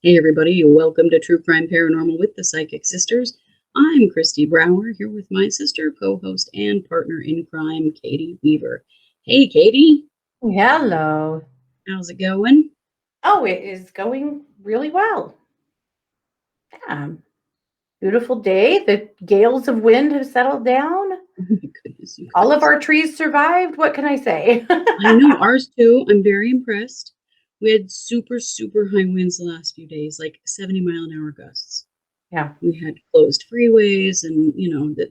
Hey everybody, welcome to True Crime Paranormal with the Psychic Sisters. I'm Kristi Brower here with my sister, co-host, and partner in crime, Katie Weaver. Hey Katie, Hello. how's it going? Oh, it is going really well. Yeah. Beautiful day. The gales of wind have settled down. Oh my goodness, you All of guys. our trees survived. What can I say? I know, ours too. I'm very impressed. We had super high winds the last few days, like 70-mile-an-hour gusts. Yeah. We had closed freeways, and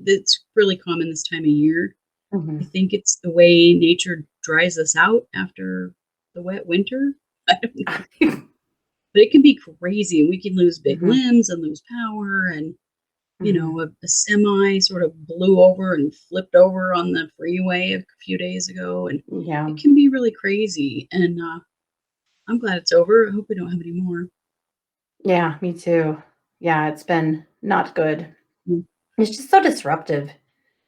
that's really common this time of year. I Mhm. think it's the way nature dries us out after the wet winter. I don't know. But it can be crazy. We can lose big Mhm. limbs and lose power. And, Mhm. a semi sort of blew over and flipped over on the freeway a few days ago. And Yeah. it can be really crazy. And I'm glad it's over. I hope we don't have any more. Yeah, me too. Yeah, it's been not good. Mm. It's just so disruptive.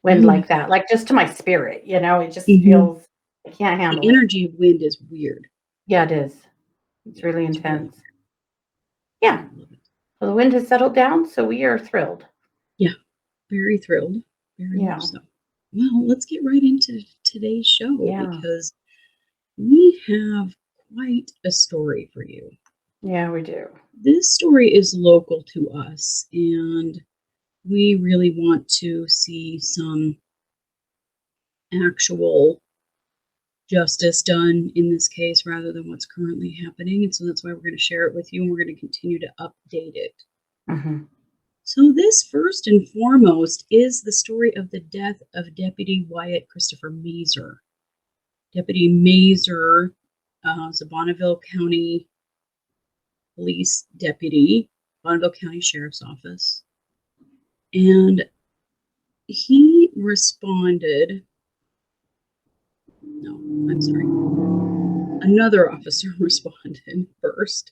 Wind Oh my like that. Like just to my spirit, it just God. feels I can't The handle it. energy of wind is weird. Yeah, it is. It's Yeah, really it's really intense. weird. I Yeah. don't love it. Well, the wind has settled down, so we are thrilled. Yeah, very thrilled. Very much Yeah. so. Well, let's get right into today's show Yeah. because we have quite a story for you. Yeah, we do. This story is local to us, and we really want to see some actual justice done in this case rather than what's currently happening. And so that's why we're going to share it with you, and we're going to continue to update it. Mhm. So, this first and foremost is the story of the death of Deputy Wyatt Christopher Maser. Deputy Maser is a Bonneville County police deputy, Bonneville County Sheriff's Office. And he responded, no, I'm sorry. Another officer responded first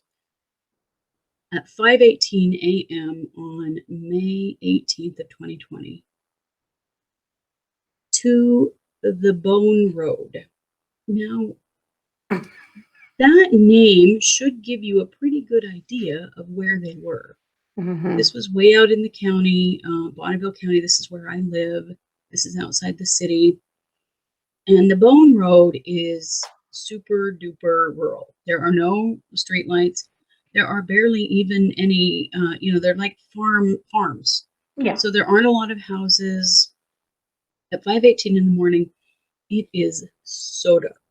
at 5:18 a.m. on May 18th of 2020 to the Bone Road. Now, that name should give you a pretty good idea of where they were. Mhm. This was way out in the county, Bonneville County. This is where I live. This is outside the city. And the Bone Road is super duper rural. There are no streetlights. There are barely even any, they're like farms. Yeah. So there aren't a lot of houses. At 5:18 in the morning, it is so dark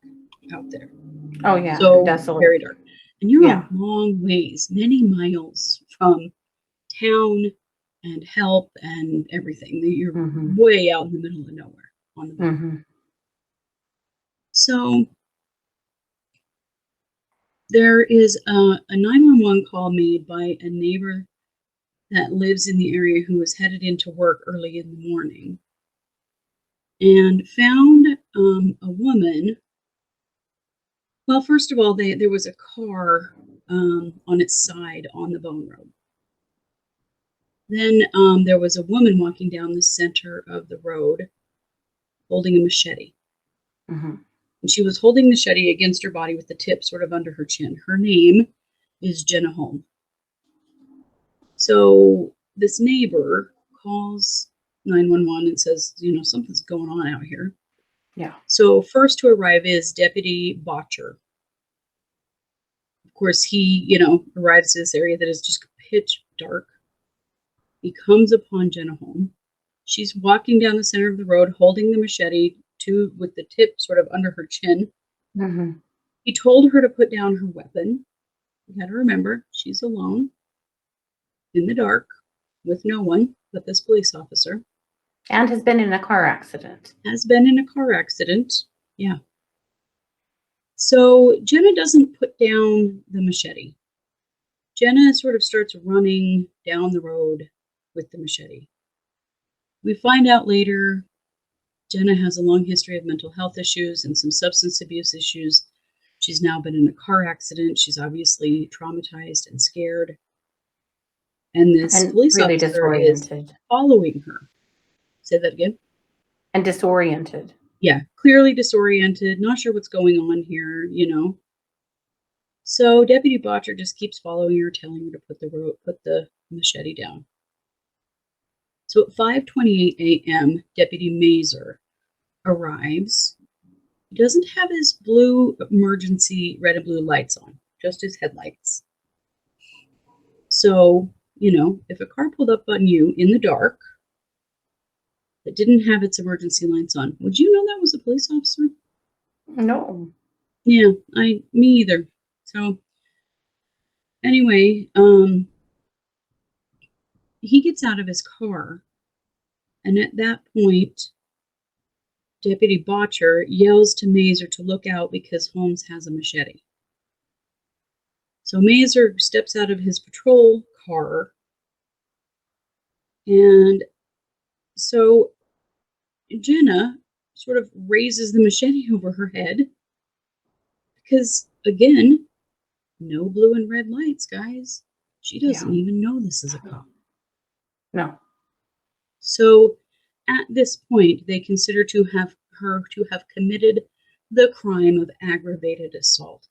out there. Oh, yeah, So desolate. very dark. And you're a Yeah. long ways, many miles from town and help and everything. You're Mhm. way out in the middle of nowhere on the bone. Mhm. So there is a 911 call made by a neighbor that lives in the area who was headed into work early in the morning and found a woman. Well, first of all, there was a car on its side on the Bone Road. Then there was a woman walking down the center of the road holding a machete. Mhm. And she was holding the machete against her body with the tip sort of under her chin. Her name is Jenna Holm. So this neighbor calls 911 and says, something's going on out here. Yeah. So first to arrive is Deputy Botcher. Of course, he, arrives to this area that is just pitch dark. He comes upon Jenna Holm. She's walking down the center of the road holding the machete with the tip sort of under her chin. Mhm. He told her to put down her weapon. You got to remember, she's alone in the dark with no one but this police officer. And has been in a car accident. Has been in a car accident. Yeah. So Jenna doesn't put down the machete. Jenna sort of starts running down the road with the machete. We find out later Jenna has a long history of mental health issues and some substance abuse issues. She's now been in a car accident. She's obviously traumatized and scared. And this And police really officer is disoriented. following her. Say that again. And disoriented. Yeah, clearly disoriented, not sure what's going on here. So Deputy Botcher just keeps following her, telling her to put the machete down. So at 5:28 a.m., Deputy Maser arrives. He doesn't have his blue emergency red and blue lights on, just his headlights. So, if a car pulled up on you in the dark that didn't have its emergency lights on, would you know that was a police officer? No. Yeah, me either. So anyway, he gets out of his car, and at that point, Deputy Botcher yells to Maser to look out because Holmes has a machete. So Maser steps out of his patrol car, and so Jenna sort of raises the machete over her head because, again, no blue and red lights, guys. She doesn't even know this is a cop. No. So at this point, they consider her to have committed the crime of aggravated assault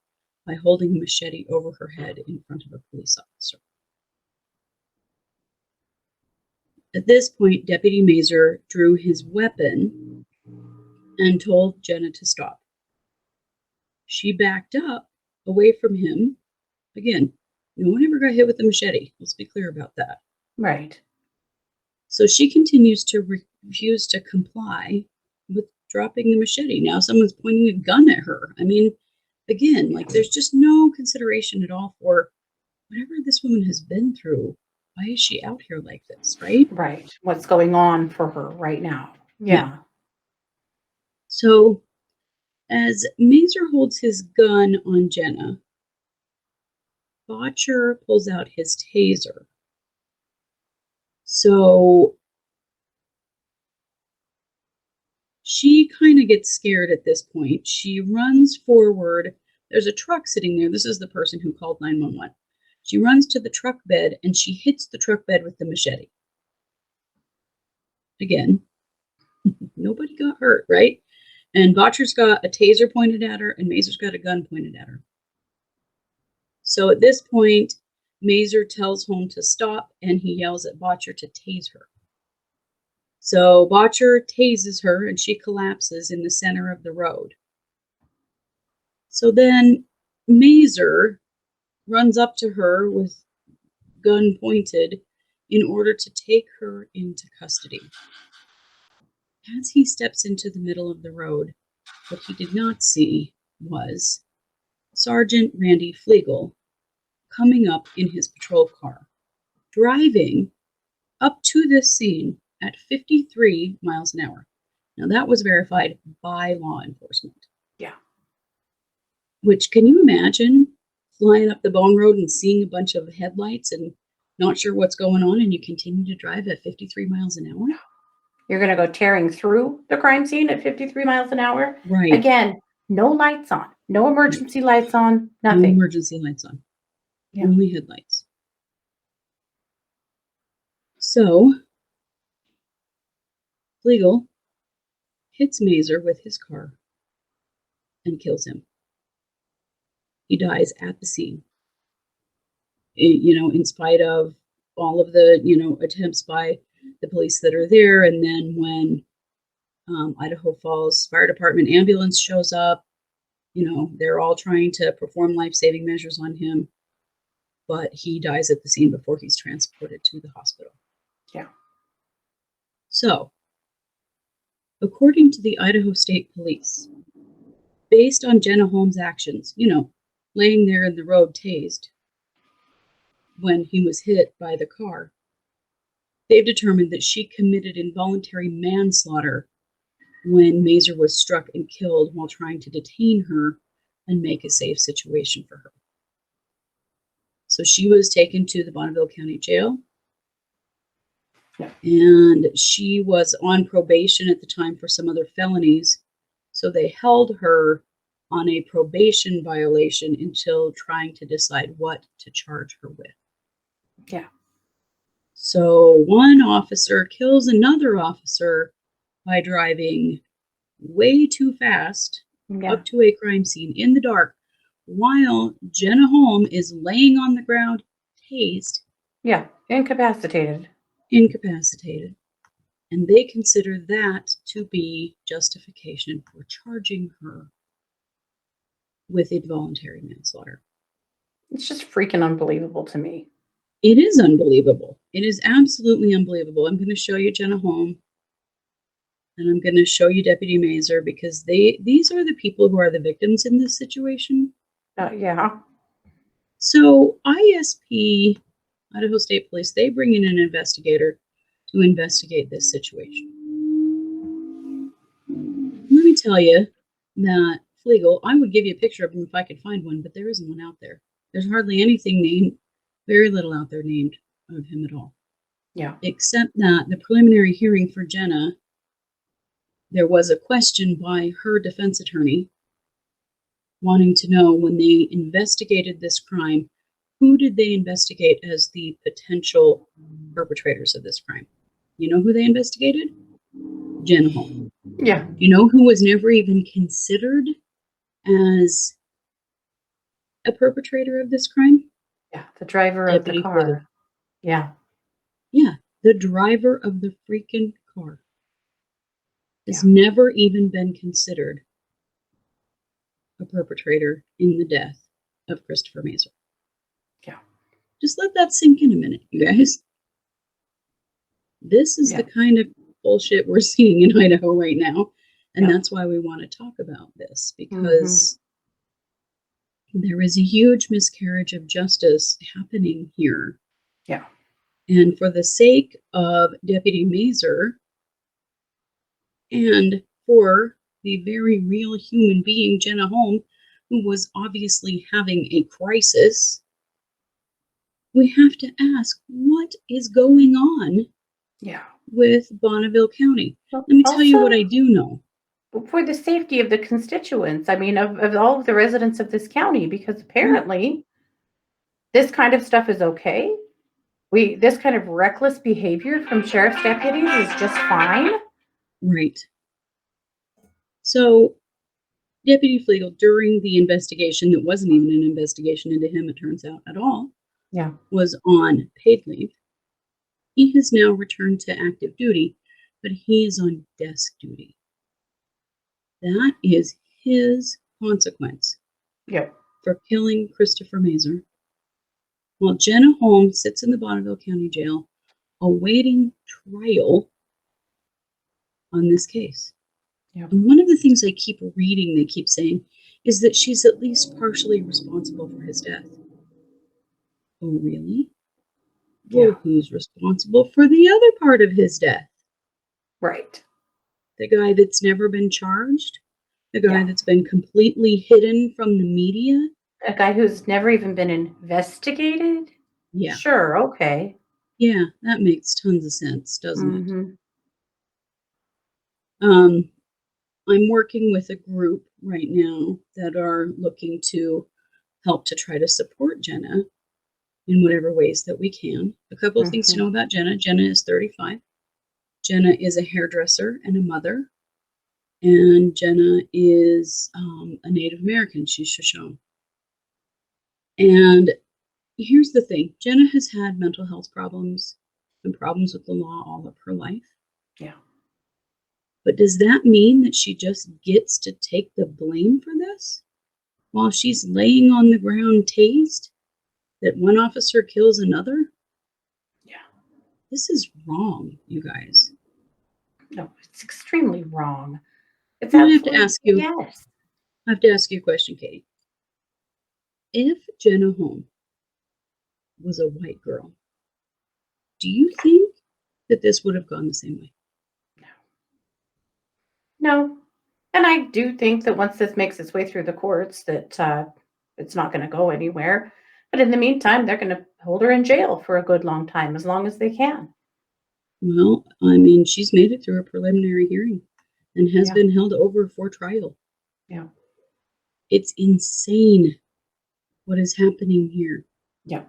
by holding a machete over her head in front of a police officer. At this point, Deputy Maser drew his weapon and told Jenna to stop. She backed up away from him. Again, no one ever got hit with a machete. Let's be clear about that. Right. So she continues to refuse to comply with dropping the machete. Now someone's pointing a gun at her. I mean, again, there's just no consideration at all for whatever this woman has been through. Why is she out here like this, right? Right. What's going on for her right now? Yeah. So as Maser holds his gun on Jenna, Botcher pulls out his taser. So she kind of gets scared at this point. She runs forward. There's a truck sitting there. This is the person who called 911. She runs to the truck bed and she hits the truck bed with the machete. Again, nobody got hurt, right? And Botcher's got a taser pointed at her and Maser's got a gun pointed at her. So at this point, Maser tells Holm to stop and he yells at Botcher to tase her. So Botcher tases her and she collapses in the center of the road. So then Maser runs up to her with gun pointed in order to take her into custody. As he steps into the middle of the road, what he did not see was Sergeant Randy Flegel coming up in his patrol car, driving up to this scene at 53 miles an hour. Now that was verified by law enforcement. Yeah. Which, can you imagine flying up the Bone Road and seeing a bunch of headlights and not sure what's going on and you continue to drive at 53 miles an hour? You're going to go tearing through the crime scene at 53 miles an hour? Right. Again, no lights on, no emergency lights on, nothing. No emergency lights on. Yeah. Only headlights. So Flegel hits Maser with his car and kills him. He dies at the scene. In spite of all of the, attempts by the police that are there. And then when Idaho Falls Fire Department ambulance shows up, they're all trying to perform life-saving measures on him. But he dies at the scene before he's transported to the hospital. Yeah. So, according to the Idaho State Police, based on Jenna Holm's actions, laying there in the road tased when he was hit by the car, they've determined that she committed involuntary manslaughter when Maser was struck and killed while trying to detain her and make a safe situation for her. So she was taken to the Bonneville County Jail. Yeah. And she was on probation at the time for some other felonies. So they held her on a probation violation until trying to decide what to charge her with. Yeah. So one officer kills another officer by driving way too fast up to a crime scene in the dark while Jenna Holm is laying on the ground, tased, Yeah, incapacitated. and they consider that to be justification for charging her with involuntary manslaughter. It's just freaking unbelievable to me. It is unbelievable. It is absolutely unbelievable. I'm going to show you Jenna Holm, and I'm going to show you Deputy Maser, because these are the people who are the victims in this situation. Yeah. So ISP, Idaho State Police, they bring in an investigator to investigate this situation. Let me tell you that Flegel, I would give you a picture of him if I could find one, but there isn't one out there. There's hardly anything named, very little out there named of him at all. Yeah. Except that the preliminary hearing for Jenna, there was a question by her defense attorney wanting to know, when they investigated this crime, who did they investigate as the potential perpetrators of this crime? You know who they investigated? Jenna Holm. Yeah. You know who was never even considered as a perpetrator of this crime? Yeah. The driver Deputy of the car. Flegel. Yeah. Yeah, the driver of the freaking car has Yeah. never even been considered a perpetrator in the death of Christopher Maser. Yeah. Just let that sink in a minute, you guys. This is Yeah. the kind of bullshit we're seeing in Idaho right now. And Yeah. that's why we want to talk about this, because there is a huge miscarriage of justice happening here. Yeah. And for the sake of Deputy Maser, and for the very real human being, Jenna Holm, who was obviously having a crisis, we have to ask, what is going on Yeah. with Bonneville County? Let me tell you what I do know. For the safety of the constituents, I mean, of all of the residents of this county, because apparently this kind of stuff is okay. This kind of reckless behavior from sheriff's deputies is just fine. Right. So Deputy Flegel, during the investigation that wasn't even an investigation into him, it turns out, at all, Yeah. was on paid leave. He has now returned to active duty, but he is on desk duty. That is his consequence Yep. for killing Christopher Maser, while Jenna Holm sits in the Bonneville County Jail awaiting trial on this case. Yep. And one of the things I keep reading, they keep saying, is that she's at least partially responsible for his death. Oh, really? Well, Yeah. who's responsible for the other part of his death? Right. The guy that's never been charged? The guy Yeah. that's been completely hidden from the media? A guy who's never even been investigated? Yeah. Sure, okay. Yeah, that makes tons of sense, doesn't it? Mm-hmm. I'm working with a group right now that are looking to help to try to support Jenna in whatever ways that we can. A couple of things to know about Jenna. Jenna is 35. Jenna is a hairdresser and a mother. And Jenna is a Native American. She's Shoshone. And here's the thing. Jenna has had mental health problems and problems with the law all of her life. Yeah. But does that mean that she just gets to take the blame for this while she's laying on the ground tased? That one officer kills another? Yeah. This is wrong, you guys. No, it's extremely wrong. It's I have to ask you. Yes. I have to ask you a question, Katie. If Jenna Holm was a white girl, do you think that this would have gone the same way? No. And I do think that once this makes its way through the courts, that it's not going to go anywhere. But in the meantime, they're going to hold her in jail for a good long time, as long as they can. Well, I mean, she's made it through a preliminary hearing and has been held over for trial. Yeah. It's insane what is happening here. Yeah.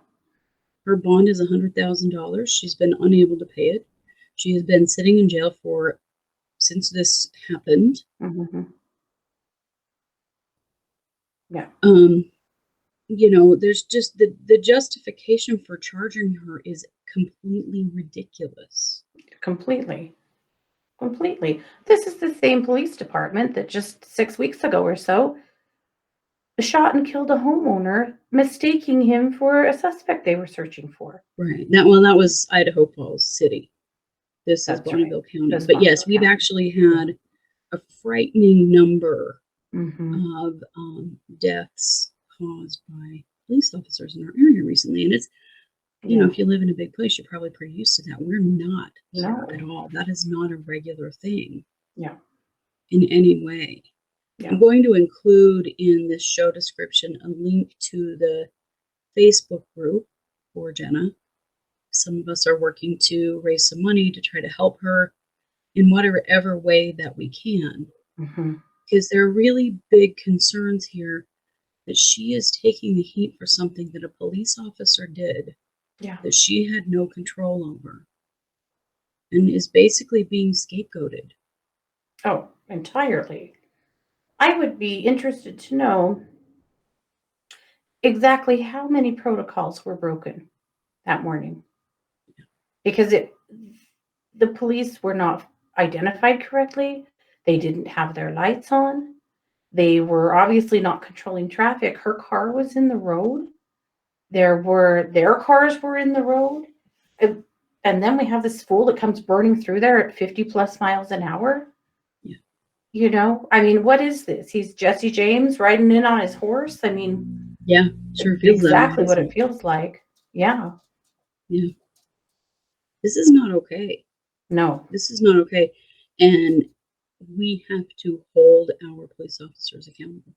Her bond is $100,000. She's been unable to pay it. She has been sitting in jail since this happened. Mm-hmm. Yeah. there's just the justification for charging her is completely ridiculous. Completely. This is the same police department that just 6 weeks ago or so shot and killed a homeowner, mistaking him for a suspect they were searching for. Right. That was Idaho Falls City. This is That's right. Bonneville County. That's But yes, Bonneville we've County. actually had a frightening number Mm-hmm. of deaths caused by police officers in our area recently. And it's, Yeah. if you live in a big place, you're probably pretty used to that. We're not here No. at all. That is not a regular thing Yeah. in any way. Yeah. I'm going to include in this show description a link to the Facebook group for Jenna. Some of us are working to raise some money to try to help her in whatever way that we can. Mm-hmm. Because there are really big concerns here that she is taking the heat for something that a police officer did Yeah. that she had no control over and is basically being scapegoated. Oh, entirely. I would be interested to know exactly how many protocols were broken that morning. Because the police were not identified correctly. They didn't have their lights on. They were obviously not controlling traffic. Her car was in the road. Their cars were in the road. And then we have this fool that comes burning through there at 50 plus miles an hour. Yeah. I mean, what is this? He's Jesse James riding in on his horse. I mean, yeah, sure feels exactly that way, what it feels like. Yeah. Yeah. This is not okay. No. This is not okay. And we have to hold our police officers accountable.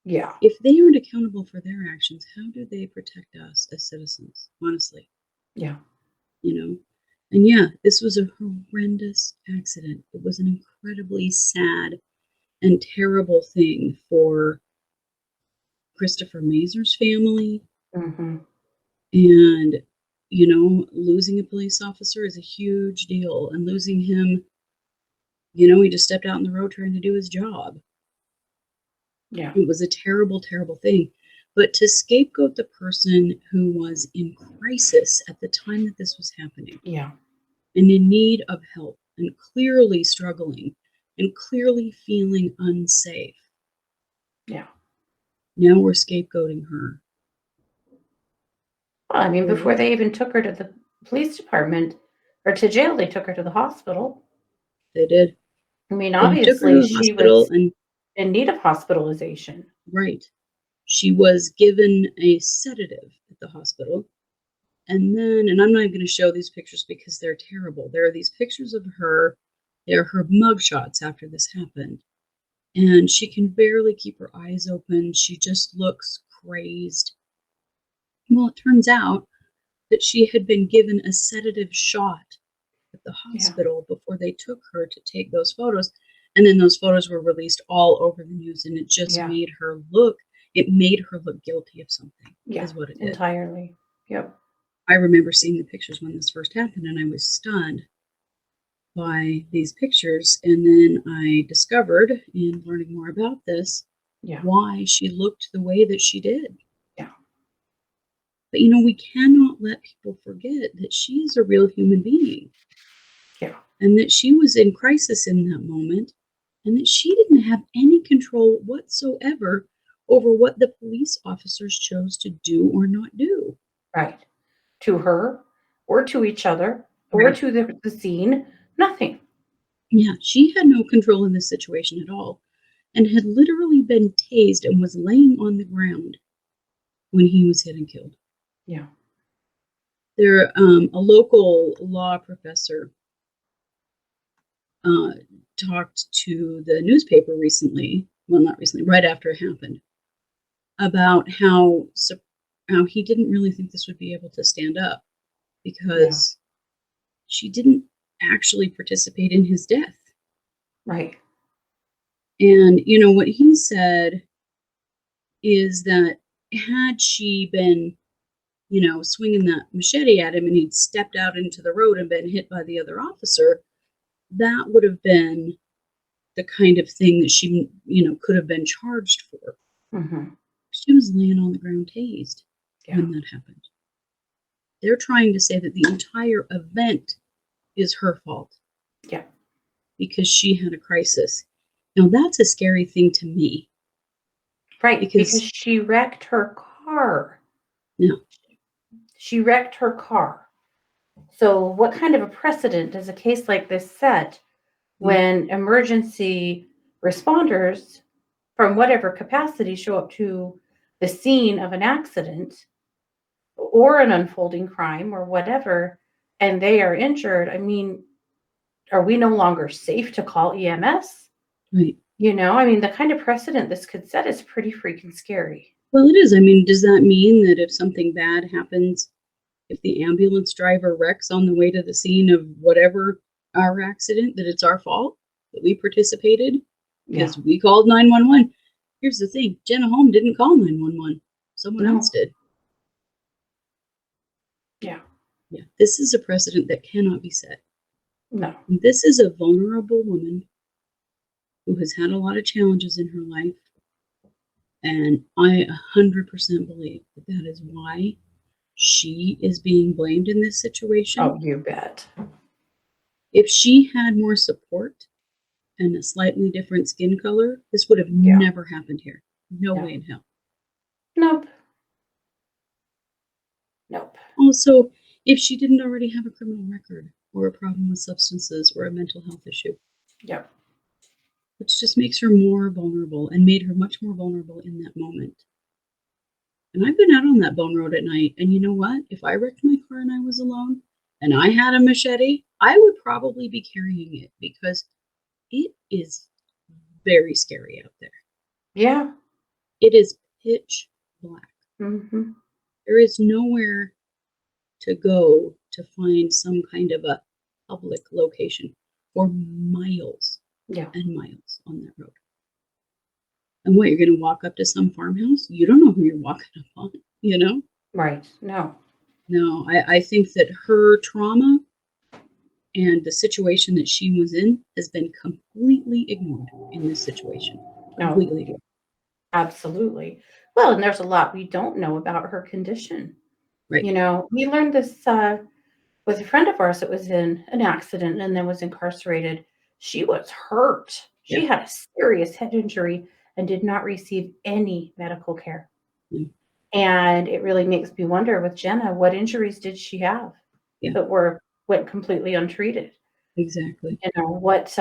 Yeah. If they aren't accountable for their actions, how do they protect us as citizens? Honestly. Yeah. And yeah, this was a horrendous accident. It was an incredibly sad and terrible thing for Christopher Maser's family. Mm-hmm. And, losing a police officer is a huge deal. And losing him, he just stepped out on the road trying to do his job. Yeah. It was a terrible, terrible thing. But to scapegoat the person who was in crisis at the time that this was happening. Yeah. And in need of help and clearly struggling and clearly feeling unsafe. Yeah. Now we're scapegoating her. Well, I mean, before they even took her to the police department or to jail, they took her to the hospital. They did. I mean, They took her to obviously the she hospital was and in need of hospitalization. right. She was given a sedative at the hospital. And I'm not even going to show these pictures because they're terrible. There are these pictures of her. They're her mugshots after this happened. And she can barely keep her eyes open. She just looks crazed. Well, it turns out that she had been given a sedative shot at the hospital before they took her to take those photos. And then those photos were released all over the news, and it just made her look guilty of something. Yeah, is what it did. entirely. Yep. I remember seeing the pictures when this first happened, and I was stunned by these pictures. And then I discovered, in learning more about this, why she looked the way that she did. Yeah. But, we cannot let people forget that she is a real human being. Yeah. And that she was in crisis in that moment, and that she didn't have any control whatsoever over what the police officers chose to do or not do. Right. To her, or to each other, or to the scene, nothing. Yeah, she had no control in this situation at all, and had literally been tased and was laying on the ground when he was hit and killed. Yeah. There, a local law professor talked to the newspaper recently, well, not recently, right after it happened, about how he didn't really think this would be able to stand up because she didn't actually participate in his death. Right. And, what he said is that had she been, swinging that machete at him and he'd stepped out into the road and been hit by the other officer, that would have been the kind of thing that she, could have been charged for. Mm-hmm. She was laying on the ground tased Yeah. when that happened. They're trying to say that the entire event is her fault. Yeah. Because she had a crisis. Now that's a scary thing to me. Right. Because Because she wrecked her car. no. She wrecked her car. So what kind of a precedent does a case like this set when emergency responders from whatever capacity show up to the scene of an accident or an unfolding crime or whatever, and they are injured? I mean, are we no longer safe to call EMS? Right. The kind of precedent this could set is pretty freaking scary. Well, it is. I mean, does that mean that if something bad happens, if the ambulance driver wrecks on the way to the scene of whatever our accident, that it's our fault, that we participated because we called 911? Here's the thing. Jenna Holm didn't call 911. Someone else did. Yeah. Yeah. This is a precedent that cannot be set. No. This is a vulnerable woman who has had a lot of challenges in her life. And I 100% believe that that is why she is being blamed in this situation. Oh, you bet. If she had more support and a slightly different skin color, this would have never happened here. No way in hell. Nope. Also, if she didn't already have a criminal record or a problem with substances or a mental health issue. Yep. Which just makes her more vulnerable and made her much more vulnerable in that moment. And I've been out on that bone road at night, and you know what? If I wrecked my car and I was alone and I had a machete, I would probably be carrying it because it is very scary out there. Yeah. It is pitch black. Mm-hmm. There is nowhere to go to find some kind of a public location for miles and miles on that road. And what, you're going to walk up to some farmhouse? You don't know who you're walking up on, you know? Right. No. No, I think that her trauma and the situation that she was in has been completely ignored in this situation. Completely ignored. Absolutely. Well, and there's a lot we don't know about her condition. Right. We learned this with a friend of ours that was in an accident and then was incarcerated. She was hurt. She had a serious head injury and did not receive any medical care. And it really makes me wonder with Jenna, what injuries did she have that went completely untreated? Exactly. What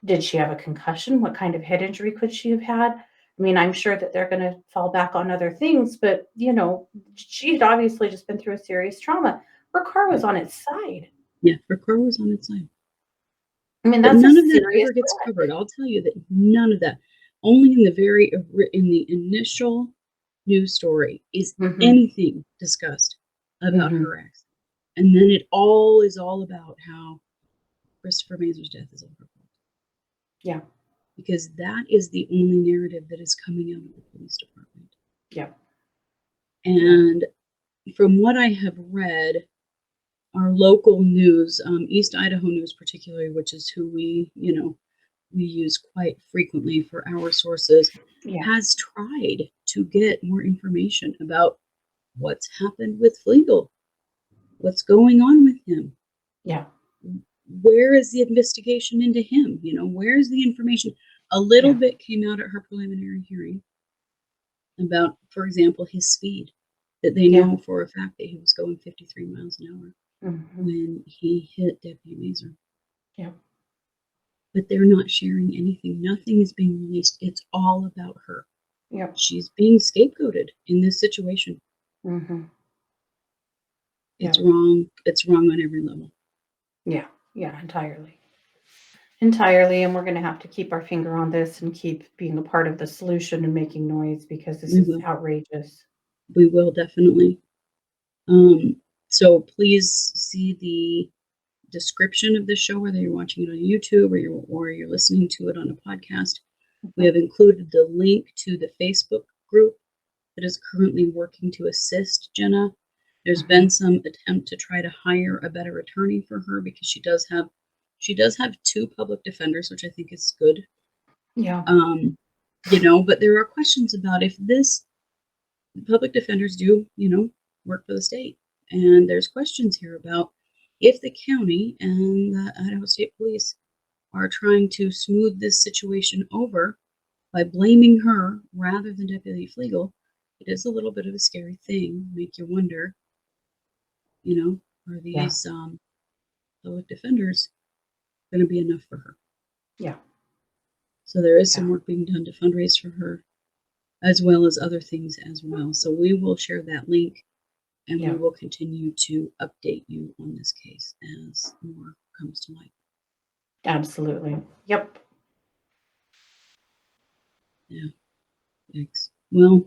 did she have a concussion? What kind of head injury could she have had? I mean, I'm sure that they're going to fall back on other things, but she had obviously just been through a serious trauma. Her car was on its side. Yeah, her car was on its side. I mean, but that's none a of that serious ever gets threat. covered. I'll tell you that none of that. Only in the initial news story is anything discussed about her accident. And then it all is all about how Christopher Maser's death is all her fault. Yeah. Because that is the only narrative that is coming out of the police department. Yeah. And from what I have read, our local news, East Idaho News particularly, which is who we use quite frequently for our sources, has tried to get more information about what's happened with Flegel, what's going on with him. Yeah. Where is the investigation into him? Where's the information? A little bit came out at her preliminary hearing about, for example, his speed, that they know for a fact that he was going 53 miles an hour when he hit Deputy Maser. Yeah. But they're not sharing anything. Nothing is being released. It's all about her. Yeah. She's being scapegoated in this situation. It's wrong. It's wrong on every level. Yeah. Yeah, entirely. Entirely. And we're going to have to keep our finger on this and keep being a part of the solution and making noise because this is outrageous. We will definitely. So please see the description of the show, whether you're watching it on YouTube or you're listening to it on a podcast. We have included the link to the Facebook group that is currently working to assist Jenna. There's been some attempt to try to hire a better attorney for her because she does have 2 public defenders, which I think is good. Yeah. But there are questions about if this public defenders do, work for the state. And there's questions here about if the county and the Idaho State Police are trying to smooth this situation over by blaming her rather than Deputy Flegel. It is a little bit of a scary thing. Make you wonder, are these public defenders going to be enough for her? Yeah. So there is some work being done to fundraise for her, as well as other things as well. So we will share that link, and we will continue to update you on this case as more comes to light. Absolutely. Yep. Yeah. Thanks. Well,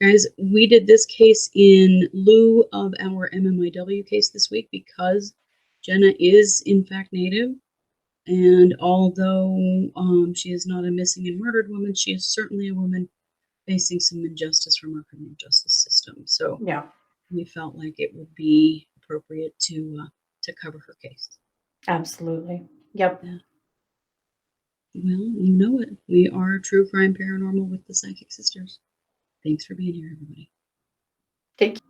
guys, we did this case in lieu of our MMIW case this week because Jenna is in fact Native. And although she is not a missing and murdered woman, she is certainly a woman facing some injustice from our criminal justice system. So we felt like it would be appropriate to cover her case. Absolutely. Yep. Yeah. Well, you know it. We are True Crime Paranormal with the Psychic Sisters. Thanks for being here, everybody. Take care.